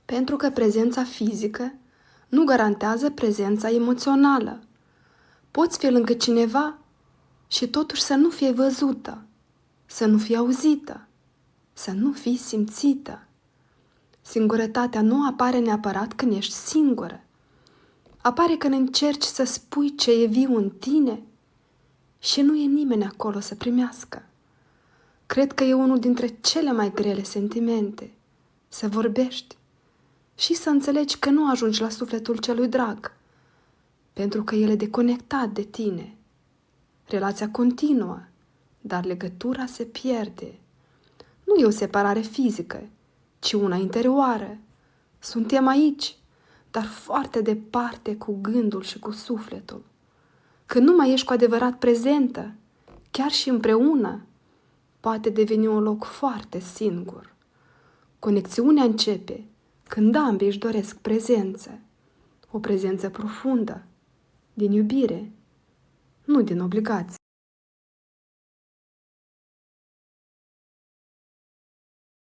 Pentru că prezența fizică nu garantează prezența emoțională. Poți fi lângă cineva și totuși să nu fie văzută, să nu fie auzită, să nu fie simțită. Singurătatea nu apare neapărat când ești singură. Apare când încerci să spui ce e viu în tine și nu e nimeni acolo să primească. Cred că e unul dintre cele mai grele sentimente, să vorbești și să înțelegi că nu ajungi la sufletul celui drag, pentru că el e deconectat de tine. Relația continuă, dar legătura se pierde. Nu e o separare fizică, ci una interioară. Suntem aici, dar foarte departe cu gândul și cu sufletul. Când nu mai ești cu adevărat prezentă, chiar și împreună, poate deveni un loc foarte singur. Conexiunea începe când ambii își doresc prezență, o prezență profundă, din iubire, nu din obligație.